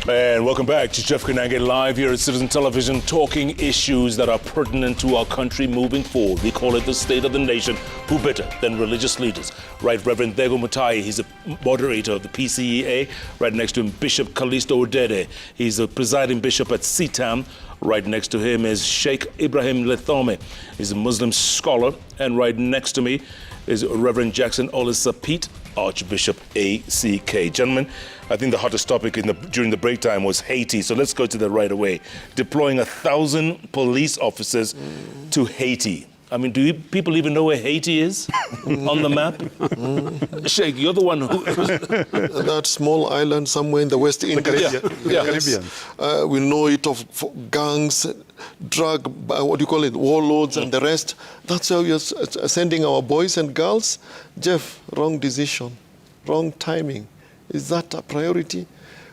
And welcome back to Jeff Koinange live here at Citizen Television, talking issues that are pertinent to our country moving forward. We call it the state of the nation. Who better than religious leaders? Right, Rev Thegu Mutahi, he's a moderator of the PCEA. Right next to him, Bishop Callisto Odede. He's a presiding bishop at CITAM. Right next to him is Sheikh Ibrahim Lethome. He's a Muslim scholar. And right next to me is Reverend Jackson Olisapete, Archbishop ACK. Gentlemen, I think the hottest topic during the break time was Haiti. So let's go to that right away. Deploying 1,000 police officers to Haiti. I mean, do people even know where Haiti is on the map? Sheikh, you're the one who... That small island somewhere in the West Indies. Caribbean. We know it of gangs, drug, warlords and the rest. That's how we're sending our boys and girls. Jeff, wrong decision, wrong timing. Is that a priority?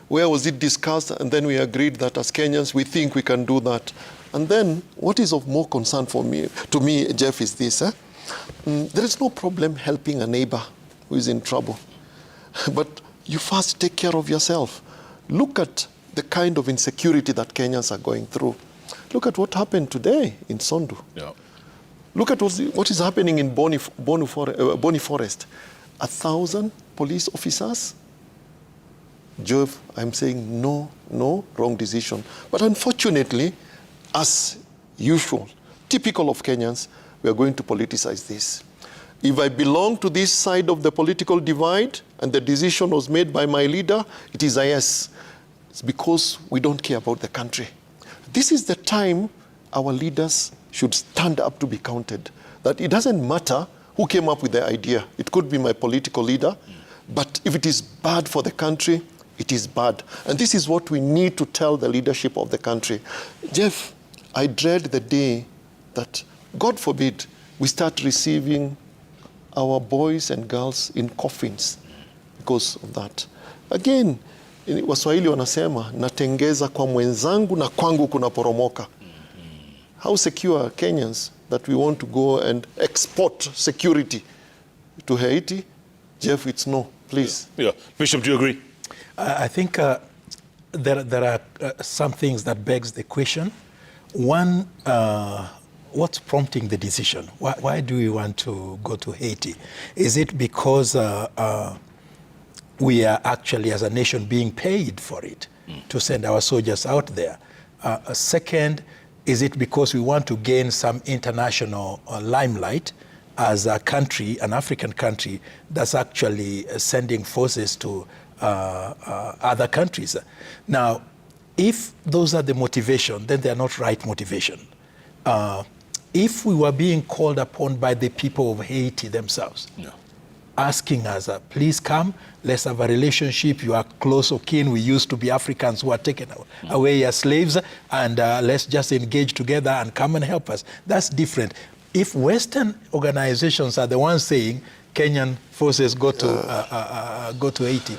Where was it discussed? And then we agreed that as Kenyans, we think we can do that. And then, what is of more concern to me, Jeff, is this. There is no problem helping a neighbor who is in trouble. But you first take care of yourself. Look at the kind of insecurity that Kenyans are going through. Look at what happened today in Sondu. Yeah. Look at what is happening in Boni Forest. 1,000 police officers. Jeff, I'm saying no, wrong decision. But unfortunately, as usual, typical of Kenyans, we are going to politicize this. If I belong to this side of the political divide and the decision was made by my leader, it is a yes. It's because we don't care about the country. This is the time our leaders should stand up to be counted. That it doesn't matter who came up with the idea. It could be my political leader, but if it is bad for the country, it is bad. And this is what we need to tell the leadership of the country. Jeff, I dread the day that, God forbid, we start receiving our boys and girls in coffins because of that. Again, Waswahili wanasema, natengeza kwa mwenzangu na kwangu kuna poromoka. How secure are Kenyans that we want to go and export security to Haiti? Jeff, it's no, please. Yeah. Bishop, do you agree? I think there are some things that begs the question. One, what's prompting the decision? Why do we want to go to Haiti? Is it because we are actually, as a nation, being paid for it to send our soldiers out there? Second, is it because we want to gain some international limelight as a country, an African country, that's actually sending forces to other countries? Now, if those are the motivation, then they are not right motivation. If we were being called upon by the people of Haiti themselves, asking us, please come, let's have a relationship, you are close of kin, we used to be Africans who are taken away as slaves, and let's just engage together and come and help us. That's different. If Western organizations are the ones saying, Kenyan forces go to Haiti,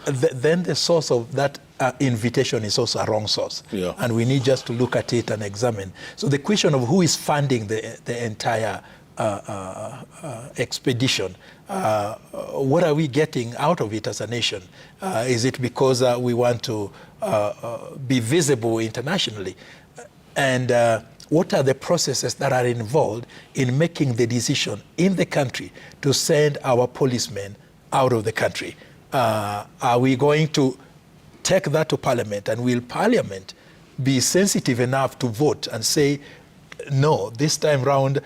then the source of that invitation is also a wrong source. Yeah. And we need just to look at it and examine. So the question of who is funding the entire expedition, what are we getting out of it as a nation? Is it because we want to be visible internationally? And what are the processes that are involved in making the decision in the country to send our policemen out of the country? Are we going to take that to Parliament, and will Parliament be sensitive enough to vote and say, no, this time round,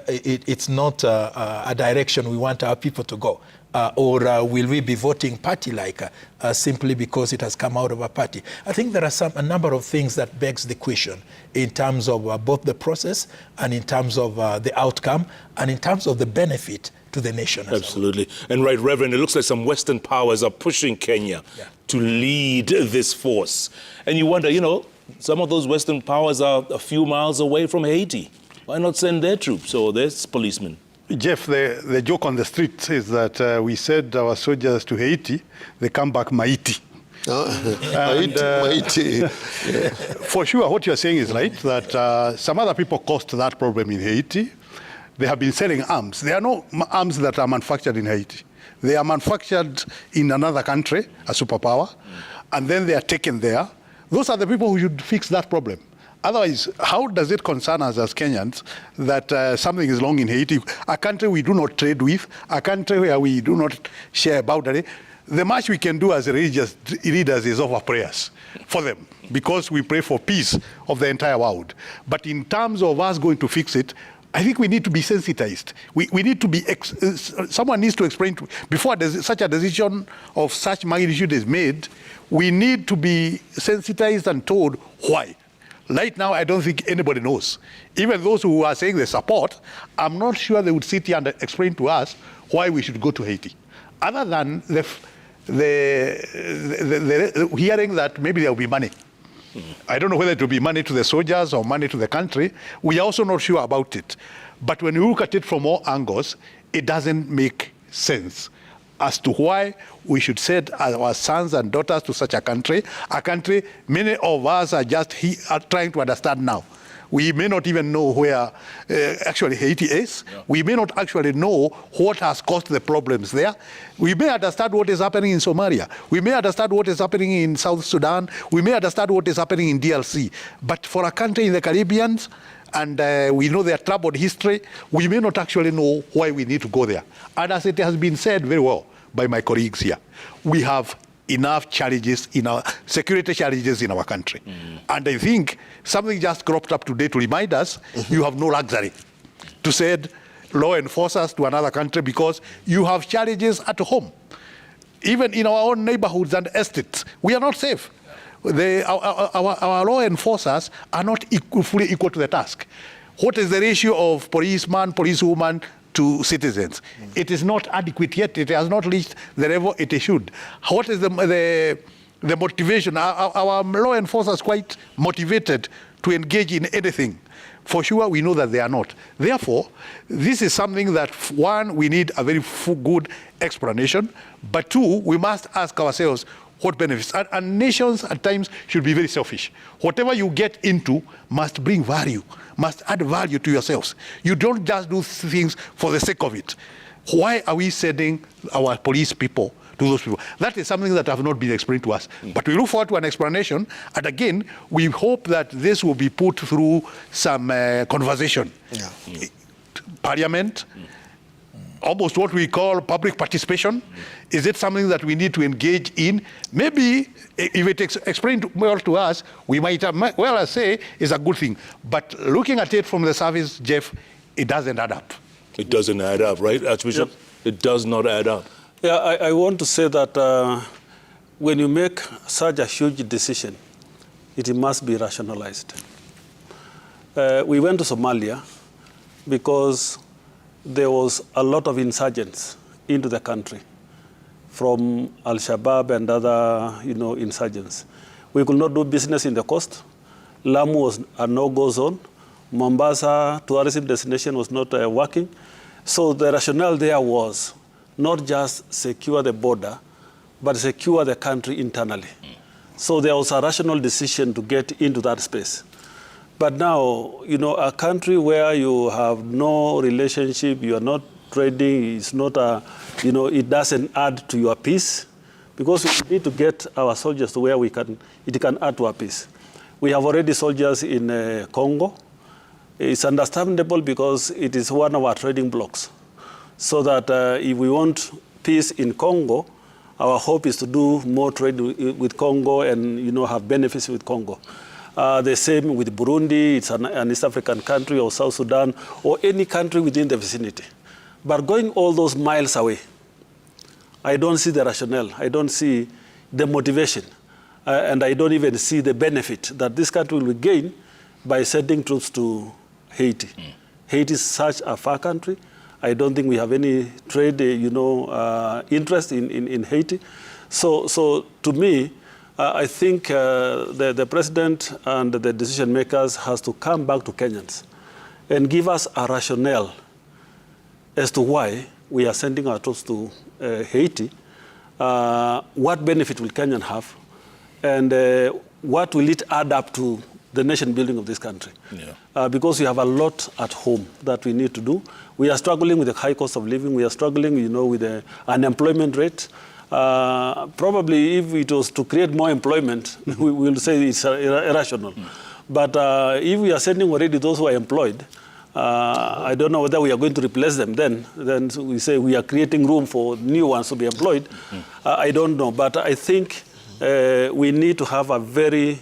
it's not a direction we want our people to go? Or will we be voting party-like simply because it has come out of a party? I think there are a number of things that begs the question in terms of both the process and in terms of the outcome and in terms of the benefit to the nation. Absolutely. And right, Reverend, it looks like some Western powers are pushing Kenya to lead this force. And you wonder, some of those Western powers are a few miles away from Haiti. Why not send their troops or their policemen? Jeff, the joke on the street is that we send our soldiers to Haiti, they come back maiti. Maiti. For sure, what you're saying is right, that some other people caused that problem in Haiti. They have been selling arms. There are no arms that are manufactured in Haiti. They are manufactured in another country, a superpower, and then they are taken there, those are the people who should fix that problem. Otherwise, how does it concern us as Kenyans that something is wrong in Haiti, a country we do not trade with, a country where we do not share a boundary? The much we can do as religious leaders is offer prayers for them, because we pray for peace of the entire world. But in terms of us going to fix it, I think we need to be sensitized. We need to be, someone needs to explain, before such a decision of such magnitude is made, we need to be sensitized and told why. Right now, I don't think anybody knows. Even those who are saying they support, I'm not sure they would sit here and explain to us why we should go to Haiti. Other than the hearing that maybe there will be money. I don't know whether it will be money to the soldiers or money to the country. We are also not sure about it. But when you look at it from all angles, it doesn't make sense as to why we should send our sons and daughters to such a country many of us are just trying to understand now. We may not even know where actually Haiti is. Yeah. We may not actually know what has caused the problems there. We may understand what is happening in Somalia. We may understand what is happening in South Sudan. We may understand what is happening in DRC. But for a country in the Caribbean, and we know their troubled history, we may not actually know why we need to go there. And as it has been said very well by my colleagues here, we have enough challenges in our security challenges in our country. And I think something just cropped up today to remind us you have no luxury to send law enforcers to another country because you have challenges at home. Even in our own neighborhoods and estates, we are not safe. Our law enforcers are not fully equal to the task. What is the ratio of policeman, policewoman to citizens? It is not adequate yet. It has not reached the level it should. What is the motivation? Our law enforcers are quite motivated to engage in anything. For sure, we know that they are not. Therefore, this is something that, one, we need a very good explanation, but two, we must ask ourselves what benefits. And nations at times should be very selfish. Whatever you get into must bring value, must add value to yourselves. You don't just do things for the sake of it. Why are we sending our police people to those people? That is something that have not been explained to us. But we look forward to an explanation. And again, we hope that this will be put through some conversation. Yeah. Parliament, almost what we call public participation. Is it something that we need to engage in? Maybe if it explained well to us, we might well say it's a good thing. But looking at it from the surface, Jeff, it doesn't add up. It doesn't add up, right, Archbishop? Yep. It does not add up. Yeah, I want to say that when you make such a huge decision, it must be rationalized. We went to Somalia because there was a lot of insurgents into the country from Al-Shabaab and other, insurgents. We could not do business in the coast. Lamu was a no-go zone. Mombasa tourism destination was not working. So the rationale there was not just secure the border, but secure the country internally. So there was a rational decision to get into that space. But now, a country where you have no relationship, you are not trading, it's not it doesn't add to your peace, because we need to get our soldiers to where it can add to our peace. We have already soldiers in Congo. It's understandable because it is one of our trading blocks. So that if we want peace in Congo, our hope is to do more trade with Congo and have benefits with Congo. The same with Burundi, it's an East African country, or South Sudan, or any country within the vicinity. But going all those miles away, I don't see the rationale. I don't see the motivation. And I don't even see the benefit that this country will gain by sending troops to Haiti. Haiti is such a far country. I don't think we have any trade, interest in Haiti. So to me, I think the president and the decision makers has to come back to Kenyans and give us a rationale as to why we are sending our troops to Haiti. What benefit will Kenyan have, and what will it add up to the nation building of this country? Yeah. Because we have a lot at home that we need to do. We are struggling with the high cost of living. We are struggling, with the unemployment rate. Probably if it was to create more employment, we will say it's irrational. But if we are sending already those who are employed, I don't know whether we are going to replace them then. Then we say we are creating room for new ones to be employed. I don't know. But I think we need to have a very,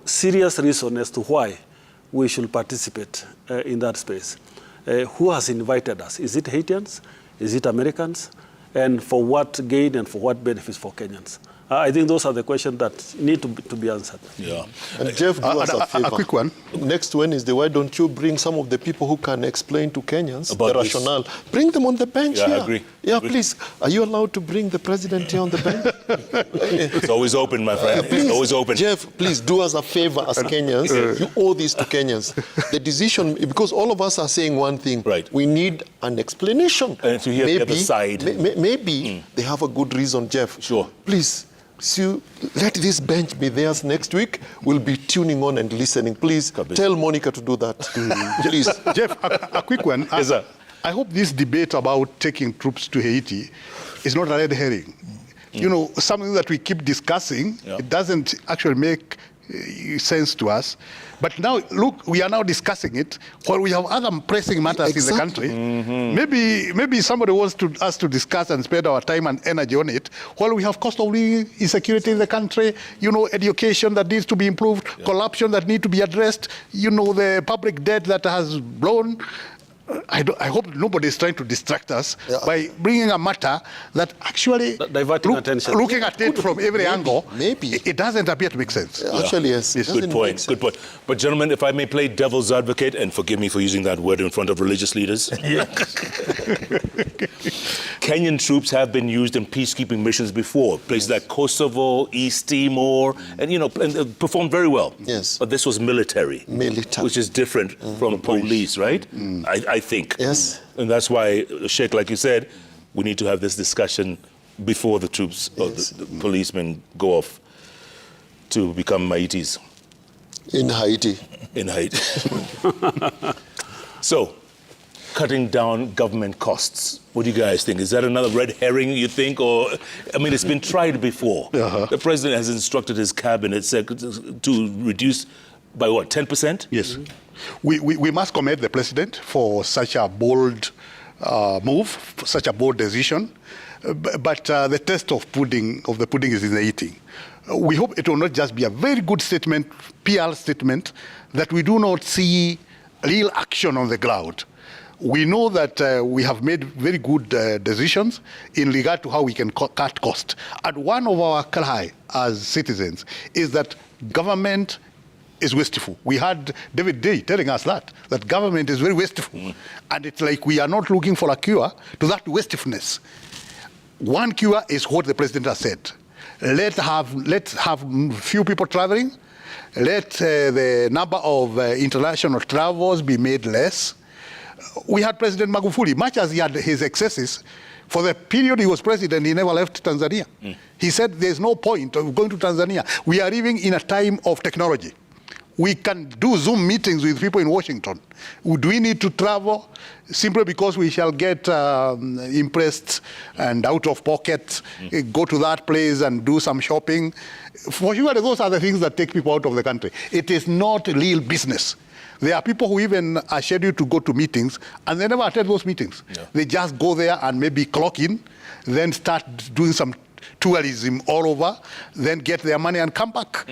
serious reason as to why we should participate in that space. Who has invited us? Is it Haitians? Is it Americans? And for what gain and for what benefits for Kenyans? I think those are the questions that need to be answered. Yeah. And Jeff, do us a favor. A quick one. Next Wednesday, why don't you bring some of the people who can explain to Kenyans About the this. rationale? Bring them on the bench Yeah, here. I agree. Yeah, please. Are you allowed to bring the president here on the bench? It's always open, my friend. It's always open. Jeff, please do us a favor as Kenyans. You owe this to Kenyans. The decision, because all of us are saying one thing. Right. We need an explanation. And to hear the other side. Maybe they have a good reason, Jeff. Sure. Please. So let this bench be theirs next week. We'll be tuning on and listening. Please tell Monica to do that. Please. Jeff, a quick one. Yes, sir. I hope this debate about taking troops to Haiti is not a red herring. Something that we keep discussing, it doesn't actually make sense to us. But now, look, we are now discussing it while we have other pressing matters in the country. Maybe somebody wants us to discuss and spend our time and energy on it while we have cost of living, insecurity in the country, education that needs to be improved, corruption that needs to be addressed, the public debt that has blown. I hope nobody is trying to distract us by bringing a matter that actually diverting attention. Looking at it from every angle, maybe. It doesn't appear to make sense. Actually, yes. Good point. Good point. But gentlemen, if I may play devil's advocate, and forgive me for using that word in front of religious leaders. Kenyan troops have been used in peacekeeping missions before, places like Kosovo, East Timor, and performed very well. Yes. But this was military. Which is different from police, right? I think. Yes. And that's why, Sheikh, like you said, we need to have this discussion before the troops or the policemen go off to become maitis. In Haiti. In Haiti. So, cutting down government costs. What do you guys think? Is that another red herring, you think? Or, it's been tried before. The president has instructed his cabinet to reduce by what, 10%? Yes. We must commend the president for such a bold move, such a bold decision. But the test of the pudding is in the eating. We hope it will not just be a very good statement, PR statement, that we do not see real action on the ground. We know that we have made very good decisions in regard to how we can cut costs. And one of our cry as citizens is that government is wasteful. We had David Day telling us that government is very wasteful. And it's like we are not looking for a cure to that wastefulness. One cure is what the president has said. Let's have few people traveling. Let the number of international travels be made less. We had President Magufuli, much as he had his excesses, for the period he was president, he never left Tanzania. He said there's no point of going to Tanzania. We are living in a time of technology. We can do Zoom meetings with people in Washington. Do we need to travel simply because we shall get impressed and out of pocket, go to that place and do some shopping? For sure, those are the things that take people out of the country. It is not real business. There are people who even are scheduled to go to meetings and they never attend those meetings. They just go there and maybe clock in, then start doing some tourism all over, then get their money and come back.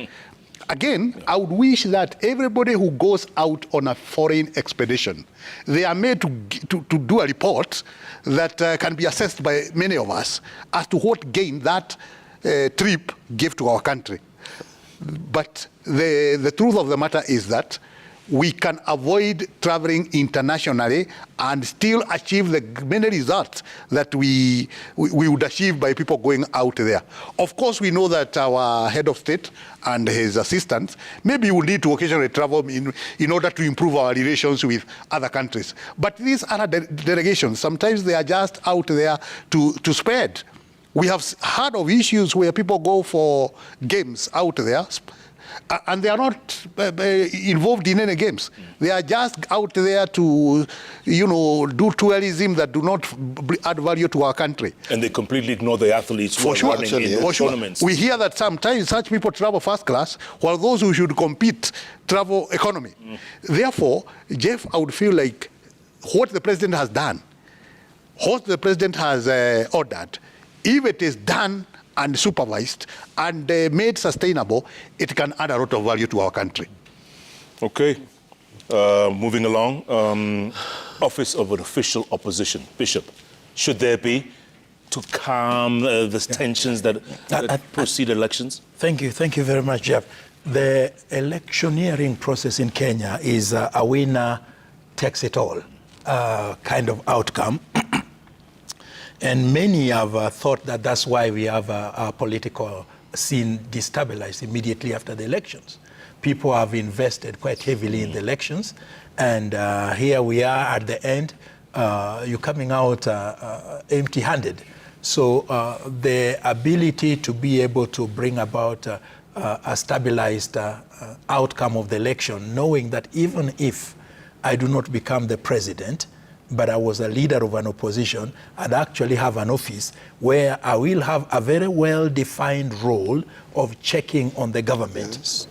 Again, I would wish that everybody who goes out on a foreign expedition, they are made to do a report that can be assessed by many of us as to what gain that trip gave to our country. But the truth of the matter is that we can avoid traveling internationally and still achieve the many results that we would achieve by people going out there. Of course, we know that our head of state and his assistants maybe will need to occasionally travel in order to improve our relations with other countries. But these are delegations. Sometimes they are just out there to spread. We have heard of issues where people go for games out there, and they are not involved in any games. They are just out there to, do tourism that do not add value to our country. And they completely ignore the athletes who are running in those tournaments. We hear that sometimes such people travel first class, while those who should compete travel economy. Therefore, Jeff, I would feel like what the president has done, what the president has ordered, if it is done and supervised and made sustainable, it can add a lot of value to our country. Okay. Moving along, Office of an Official Opposition. Bishop, should there be to calm the tensions that precede elections? Thank you very much, Jeff. The electioneering process in Kenya is a winner takes it all kind of outcome. And many have thought that that's why we have a political scene destabilized immediately after the elections. People have invested quite heavily in the elections, and here we are at the end. You're coming out empty-handed. So the ability to be able to bring about a stabilized outcome of the election, knowing that even if I do not become the president, but I was a leader of an opposition, I'd actually have an office where I will have a very well-defined role of checking on the government. Yes.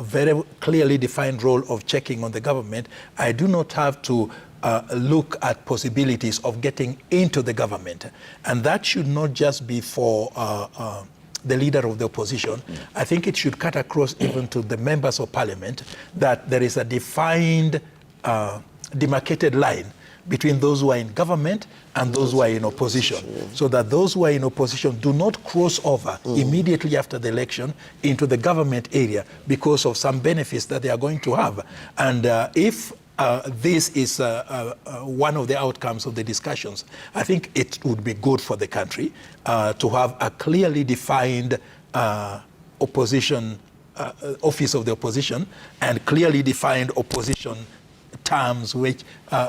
Very clearly defined role of checking on the government. I do not have to look at possibilities of getting into the government. And that should not just be for the leader of the opposition. I think it should cut across even to the members of parliament, that there is a defined, demarcated line between those who are in government and those who are in opposition, so that those who are in opposition do not cross over immediately after the election into the government area because of some benefits that they are going to have. And if this is one of the outcomes of the discussions, I think it would be good for the country to have a clearly defined opposition, office of the opposition, and clearly defined opposition terms which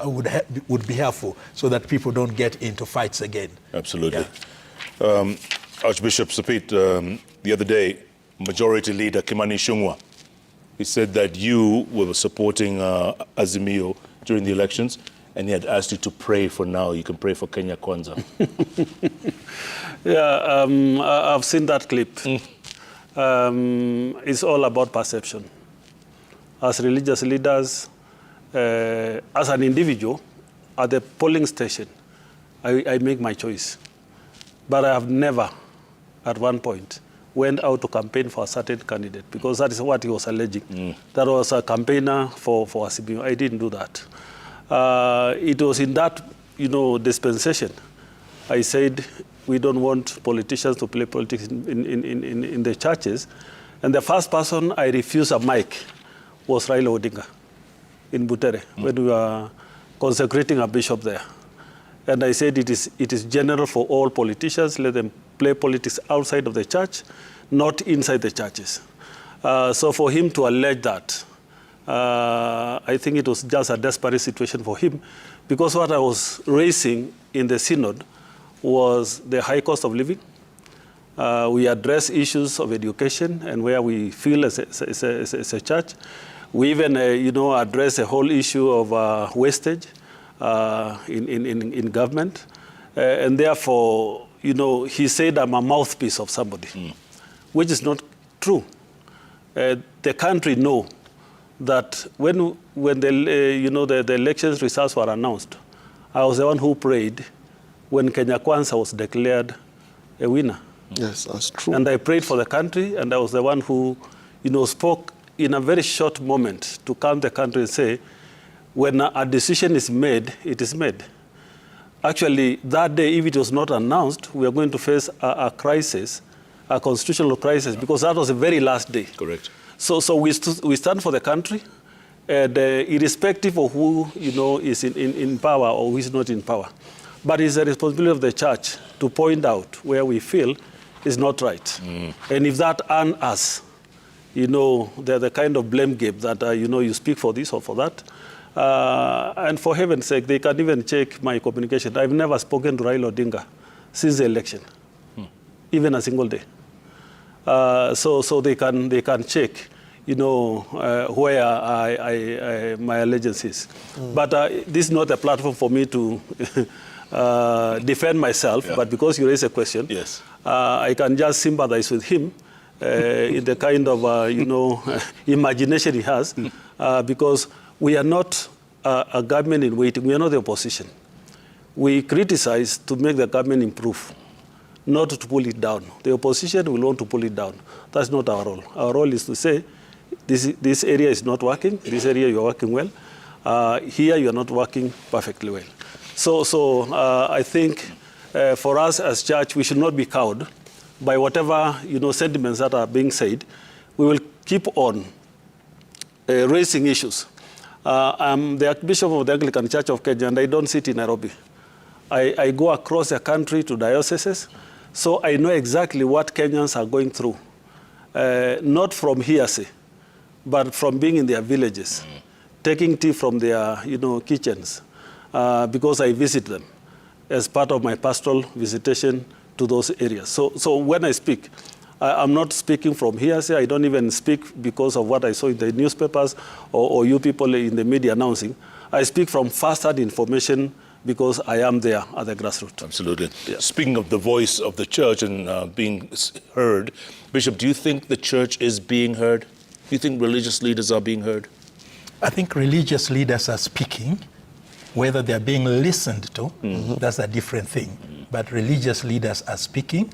would be helpful so that people don't get into fights again. Absolutely. Yeah. Archbishop Sapit, the other day, Majority Leader Kimani Ichung'wah, he said that you were supporting Azimio during the elections, and he had asked you to pray for now. You can pray for Kenya Kwanza. Yeah, I've seen that clip. It's all about perception. As religious leaders, as an individual, at the polling station, I make my choice. But I have never, at one point, went out to campaign for a certain candidate, because that is what he was alleging. That was a campaigner for Azimio. I didn't do that. It was in that, dispensation, I said, we don't want politicians to play politics in the churches. And the first person I refused a mic was Raila Odinga in Butere, when we were consecrating a bishop there. And I said it is general for all politicians, let them play politics outside of the church, not inside the churches. So for him to allege that, I think it was just a desperate situation for him, because what I was raising in the synod was the high cost of living. We address issues of education and where we feel as a church. We even, address the whole issue of wastage in government. And therefore, he said I'm a mouthpiece of somebody, which is not true. The country know that when the elections results were announced, I was the one who prayed when Kenya Kwanza was declared a winner. Yes, that's true. And I prayed for the country, and I was the one who, spoke in a very short moment to calm the country and say, when a decision is made, it is made. Actually, that day, if it was not announced, we are going to face a crisis, a constitutional crisis, because that was the very last day. Correct. So we stand for the country, and irrespective of who is in power or who is not in power. But it's the responsibility of the church to point out where we feel is not right. And if that earns us, the kind of blame game that, you speak for this or for that. And for heaven's sake, they can even check my communication. I've never spoken to Raila Odinga since the election, even a single day. So they can check. where my allegiance is. But this is not a platform for me to defend myself, but because you raised a question, yes. I can just sympathize with him in the kind of, imagination he has, because we are not a government in waiting. We are not the opposition. We criticize to make the government improve, not to pull it down. The opposition will want to pull it down. That's not our role. Our role is to say, this area is not working, this area you are working well, here you are not working perfectly well. So I think for us as church, we should not be cowed by whatever sentiments that are being said. We will keep on raising issues. I'm the Archbishop of the Anglican Church of Kenya, and I don't sit in Nairobi. I go across the country to dioceses, so I know exactly what Kenyans are going through, not from hearsay, but from being in their villages, taking tea from their kitchens, because I visit them as part of my pastoral visitation to those areas. So when I speak, I'm not speaking from hearsay. I don't even speak because of what I saw in the newspapers or you people in the media announcing. I speak from first-hand information because I am there at the grassroots. Absolutely. Yeah. Speaking of the voice of the church and being heard, Bishop, do you think the church is being heard? Do you think religious leaders are being heard? I think religious leaders are speaking. Whether they're being listened to, that's a different thing. But religious leaders are speaking,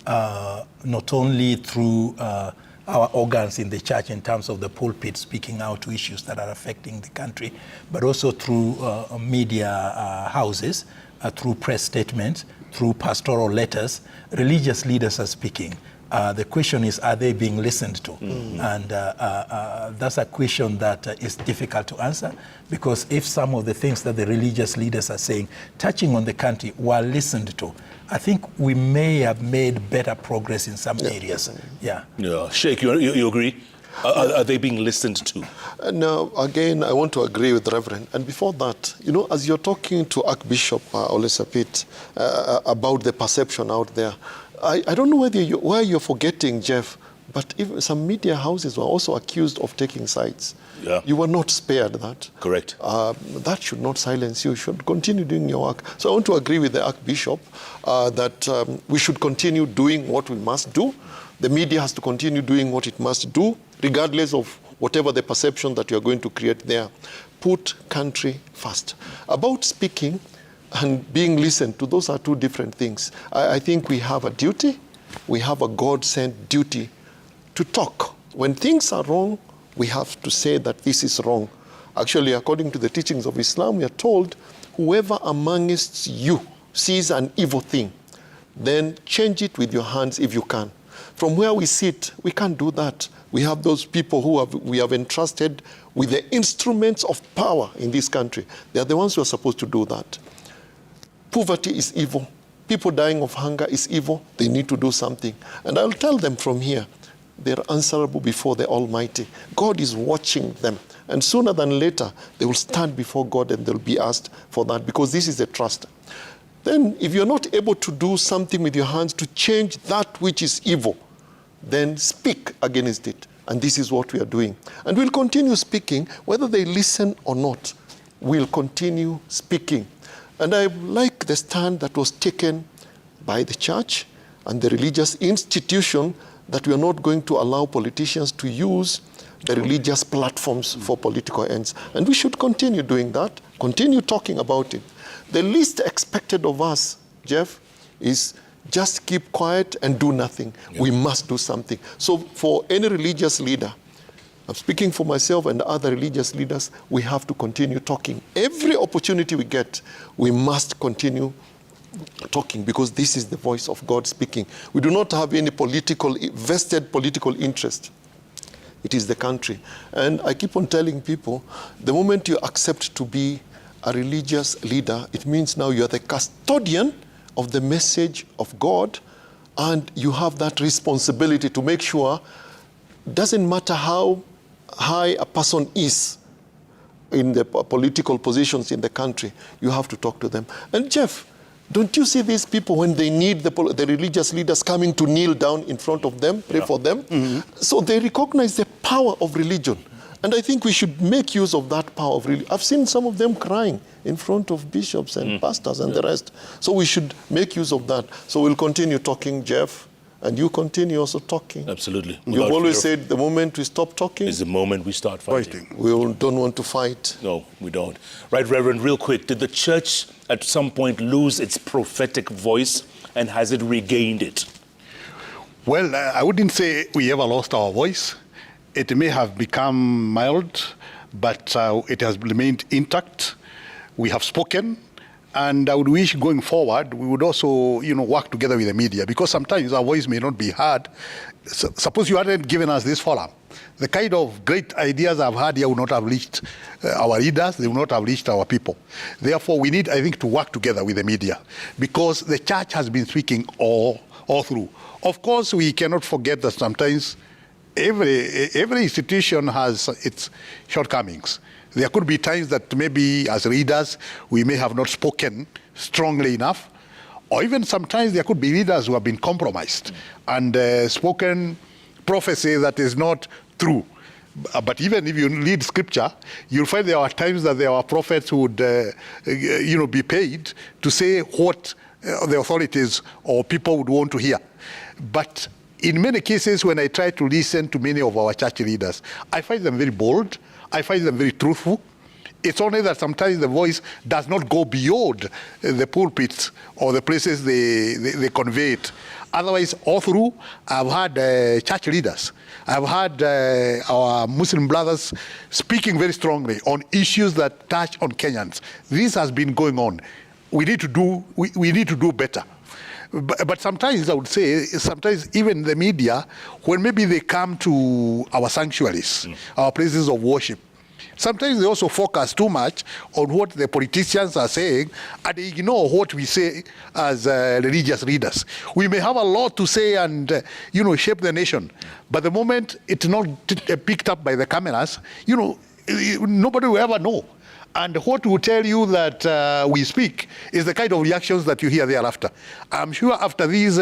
not only through our organs in the church in terms of the pulpit speaking out to issues that are affecting the country, but also through media houses, through press statements, through pastoral letters. Religious leaders are speaking. The question is, are they being listened to? And that's a question that is difficult to answer, because if some of the things that the religious leaders are saying, touching on the country, were listened to, I think we may have made better progress in some areas. Yeah. Sheikh, you agree? Are they being listened to? No, again, I want to agree with the Reverend. And before that, as you're talking to Archbishop Olesapit about the perception out there, I don't know why you're forgetting, Jeff, but even some media houses were also accused of taking sides. Yeah. You were not spared that. Correct. That should not silence you. You should continue doing your work. So I want to agree with the Archbishop that we should continue doing what we must do. The media has to continue doing what it must do, regardless of whatever the perception that you're going to create there. Put country first. About speaking and being listened to, those are two different things. I think we have a duty, we have a God-sent duty to talk. When things are wrong, we have to say that this is wrong. Actually, according to the teachings of Islam, we are told, whoever amongst you sees an evil thing, then change it with your hands if you can. From where we sit, we can't do that. We have those people we have entrusted with the instruments of power in this country. They are the ones who are supposed to do that. Poverty is evil. People dying of hunger is evil. They need to do something. And I'll tell them from here, they're answerable before the Almighty. God is watching them. And sooner than later, they will stand before God and they'll be asked for that, because this is a trust. Then if you're not able to do something with your hands to change that which is evil, then speak against it. And this is what we are doing. And we'll continue speaking, whether they listen or not. We'll continue speaking. And I like the stand that was taken by the church and the religious institution, that we are not going to allow politicians to use the religious platforms for political ends. And we should continue doing that, continue talking about it. The least expected of us, Jeff, is just keep quiet and do nothing. Yeah. We must do something. So for any religious leader, I'm speaking for myself and other religious leaders, we have to continue talking. Every opportunity we get, we must continue talking, because this is the voice of God speaking. We do not have any vested political interest. It is the country. And I keep on telling people, the moment you accept to be a religious leader, it means now you are the custodian of the message of God, and you have that responsibility to make sure, doesn't matter how high a person is in the political positions in the country, you have to talk to them. And Jeff, Don't you see these people when they need the religious leaders coming to kneel down in front of them, pray for them? So they recognize the power of religion. And I think we should make use of that power of religion. I've seen some of them crying in front of bishops and pastors and the rest. So we should make use of that. So we'll continue talking, Jeff, and you continue also talking. Absolutely. You've always said the moment we stop talking is the moment we start fighting. We don't want to fight. No, we don't. Right, Reverend, real quick, did the church at some point lose its prophetic voice, and has it regained it? Well, I wouldn't say we ever lost our voice. It may have become mild, but it has remained intact. We have spoken, and I would wish going forward we would also, work together with the media, because sometimes our voice may not be heard. Suppose you hadn't given us this forum, the kind of great ideas I've had here would not have reached our leaders, they would not have reached our people. Therefore, we need, I think, to work together with the media, because the church has been speaking all through. Of course, we cannot forget that sometimes every institution has its shortcomings. There could be times that maybe as leaders, we may have not spoken strongly enough, or even sometimes there could be leaders who have been compromised and spoken prophecy that is not true. But even if you read scripture, you'll find there are times that there are prophets who would be paid to say what the authorities or people would want to hear. But in many cases, when I try to listen to many of our church leaders, I find them very bold. I find them very truthful. It's only that sometimes the voice does not go beyond the pulpits or the places they convey it. Otherwise, all through, I've had church leaders. I've had our Muslim brothers speaking very strongly on issues that touch on Kenyans. This has been going on. We need to do better. But sometimes I would say, sometimes even the media, when maybe they come to our sanctuaries, our places of worship, sometimes they also focus too much on what the politicians are saying, and they ignore what we say as religious leaders. We may have a lot to say and shape the nation, but the moment it's not picked up by the cameras, nobody will ever know. And what will tell you that we speak is the kind of reactions that you hear thereafter. I'm sure after this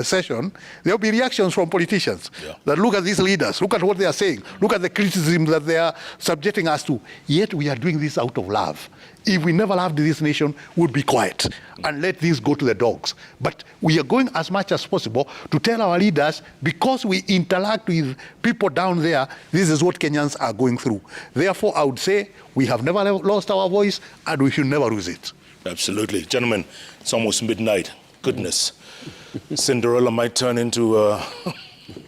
session, there will be reactions from politicians that look at these leaders, look at what they are saying, look at the criticism that they are subjecting us to. Yet we are doing this out of love. If we never loved this nation, we would be quiet and let this go to the dogs. But we are going as much as possible to tell our leaders, because we interact with people down there, this is what Kenyans are going through. Therefore, I would say we have never lost our voice, and we should never lose it. Absolutely. Gentlemen, it's almost midnight. Goodness. Cinderella might turn into...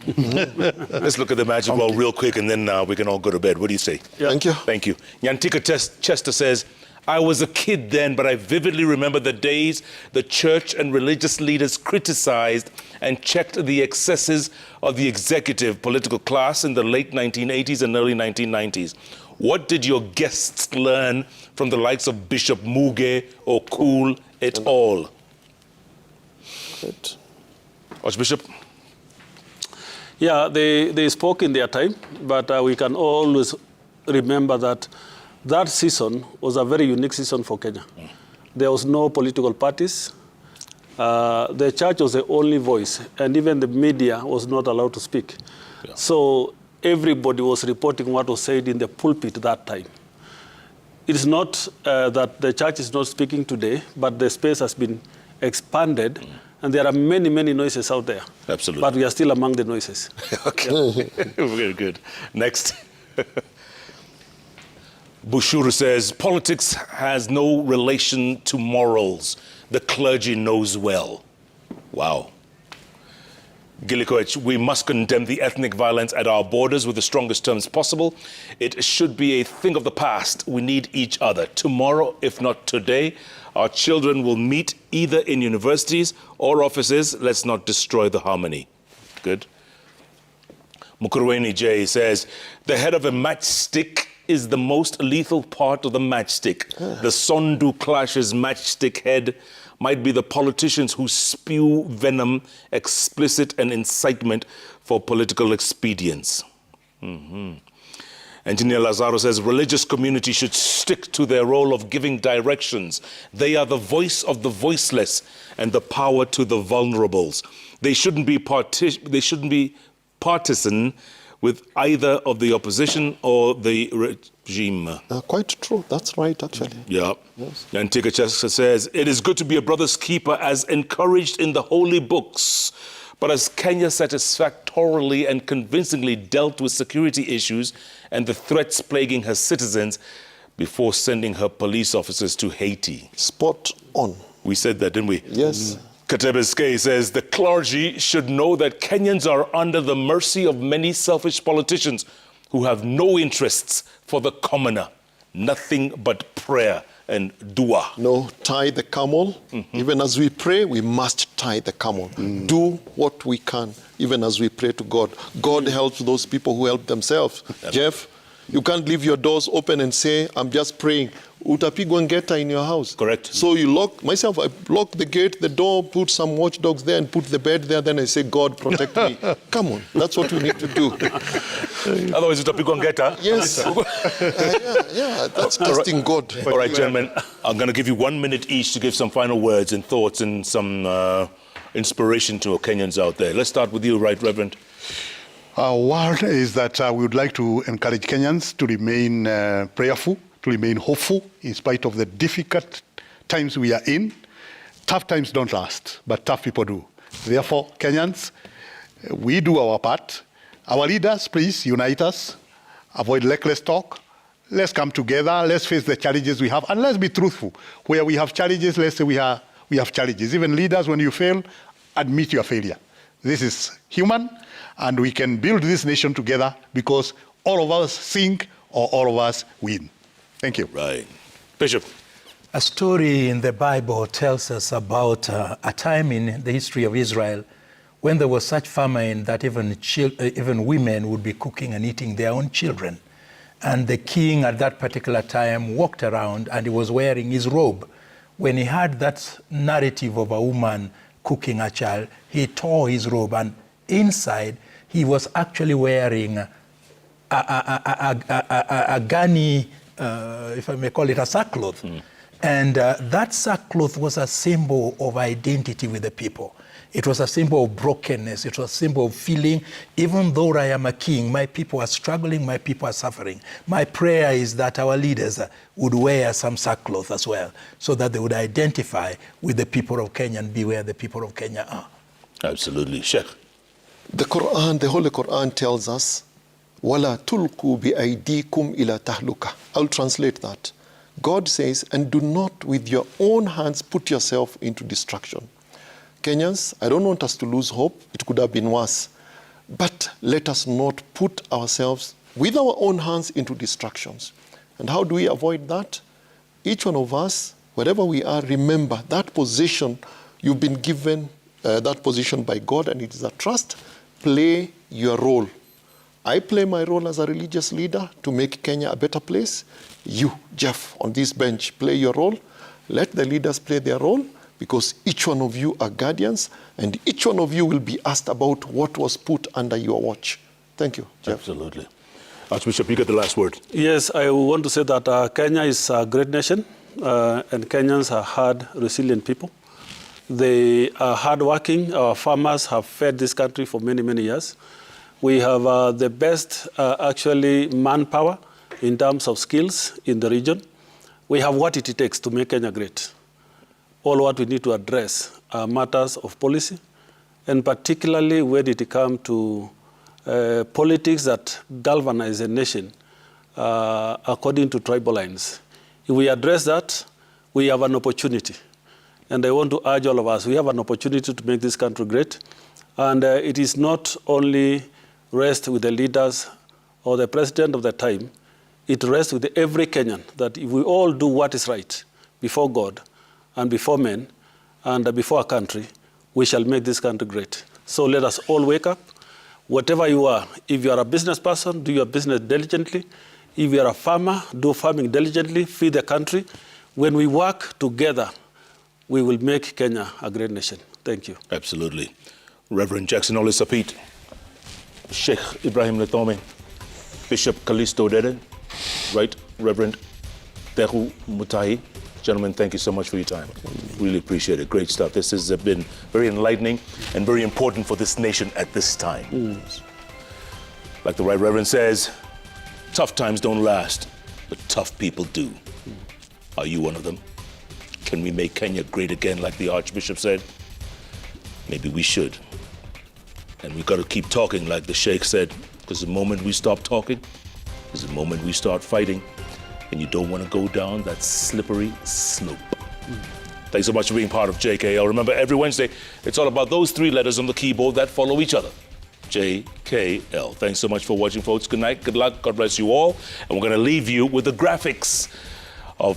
Let's look at the magic ball real quick, and then we can all go to bed. What do you say? Yeah. Thank you. Thank you. Nyantika Chester says, I was a kid then, but I vividly remember the days the church and religious leaders criticized and checked the excesses of the executive political class in the late 1980s and early 1990s. What did your guests learn from the likes of Bishop Muge or Cool et al.? Archbishop? Yeah, they spoke in their time, but we can always remember that season was a very unique season for Kenya. There was no political parties. The church was the only voice, and even the media was not allowed to speak. Yeah. So everybody was reporting what was said in the pulpit that time. It is not that the church is not speaking today, but the space has been expanded, and there are many, many noises out there. Absolutely. But we are still among the noises. Okay. Very good. Next. Bushuru says, politics has no relation to morals. The clergy knows well. Wow. Gilikoech, we must condemn the ethnic violence at our borders with the strongest terms possible. It should be a thing of the past. We need each other. Tomorrow, if not today, our children will meet either in universities or offices. Let's not destroy the harmony. Good. Mukurweni J says, the head of a matchstick is the most lethal part of the matchstick. The Sondu Clash's matchstick head might be the politicians who spew venom, explicit and incitement for political expedience. And Engineer Lazaro says religious community should stick to their role of giving directions. They are the voice of the voiceless and the power to the vulnerables. They shouldn't be partisan with either of the opposition or the regime. Quite true. That's right, actually. Yeah. Yes. And Tika Chester says, it is good to be a brother's keeper as encouraged in the holy books. But as Kenya satisfactorily and convincingly dealt with security issues and the threats plaguing her citizens before sending her police officers to Haiti. Spot on. We said that, didn't we? Yes. Katebe says, the clergy should know that Kenyans are under the mercy of many selfish politicians who have no interests for the commoner. Nothing but prayer and dua. No, tie the camel. Even as we pray, we must tie the camel. Do what we can, even as we pray to God. God helps those people who help themselves. Jeff, you can't leave your doors open and say, I'm just praying. Utapigwa ngeta in your house. Correct. So you lock, myself, I lock the gate, the door, put some watchdogs there and put the bed there. Then I say, God, protect me. Come on, that's what we need to do. Otherwise, utapigwa ngeta. Yes. Yeah, that's trusting God. All right, gentlemen, I'm going to give you 1 minute each to give some final words and thoughts and some inspiration to Kenyans out there. Let's start with you, Right Reverend. Our word is that we would like to encourage Kenyans to remain prayerful, to remain hopeful in spite of the difficult times we are in. Tough times don't last, but tough people do. Therefore, Kenyans, we do our part. Our leaders, please unite us. Avoid reckless talk. Let's come together. Let's face the challenges we have, and let's be truthful. Where we have challenges, let's say we have challenges. Even leaders, when you fail, admit your failure. This is human, and we can build this nation together because all of us sink or all of us win. Thank you. Right. Bishop. A story in the Bible tells us about a time in the history of Israel when there was such famine that even women would be cooking and eating their own children. And the king at that particular time walked around and he was wearing his robe. When he heard that narrative of a woman cooking a child, he tore his robe, and inside he was actually wearing a gunny, if I may call it, a sackcloth. And that sackcloth was a symbol of identity with the people. It was a symbol of brokenness. It was a symbol of feeling, even though I am a king, my people are struggling, my people are suffering. My prayer is that our leaders would wear some sackcloth as well, so that they would identify with the people of Kenya and be where the people of Kenya are. Absolutely. Sheikh. The Quran, the Holy Quran tells us, وَلَا تُلْقُوا بِأَيْدِيكُمْ إِلَى تَهْلُكَةٍ. I'll translate that. God says, and do not with your own hands put yourself into destruction. Kenyans, I don't want us to lose hope. It could have been worse. But let us not put ourselves with our own hands into destructions. And how do we avoid that? Each one of us, wherever we are, remember that position you've been given, that position by God, and it is a trust. Play your role. I play my role as a religious leader to make Kenya a better place. You, Jeff, on this bench, play your role. Let the leaders play their role, because each one of you are guardians, and each one of you will be asked about what was put under your watch. Thank you, Jeff. Absolutely. Archbishop, you get the last word. Yes, I want to say that Kenya is a great nation, and Kenyans are hard, resilient people. They are hardworking. Our farmers have fed this country for many, many years. We have the best, actually, manpower in terms of skills in the region. We have what it takes to make Kenya great. All what we need to address are matters of policy, and particularly when it comes to politics that galvanize a nation according to tribal lines. If we address that, we have an opportunity. And I want to urge all of us, we have an opportunity to make this country great. And it is not only rest with the leaders or the president of the time, it rests with every Kenyan, that if we all do what is right before God and before men and before our country, we shall make this country great. So let us all wake up. Whatever you are, if you are a business person, do your business diligently. If you are a farmer, do farming diligently, feed the country. When we work together, we will make Kenya a great nation. Thank you. Absolutely. Reverend Jackson Olisapit, Sheikh Ibrahim Letome, Bishop Callisto Dede, Right Reverend Thegu Mutahi. Gentlemen, thank you so much for your time. Really appreciate it. Great stuff. This has been very enlightening and very important for this nation at this time. Like the Right Reverend says, tough times don't last, but tough people do. Are you one of them? Can we make Kenya great again, like the Archbishop said? Maybe we should. And we've got to keep talking, like the Sheikh said, because the moment we stop talking is the moment we start fighting, and you don't want to go down that slippery slope. Thanks so much for being part of JKL. Remember, every Wednesday, it's all about those three letters on the keyboard that follow each other. JKL. Thanks so much for watching, folks. Good night, good luck, God bless you all. And we're going to leave you with the graphics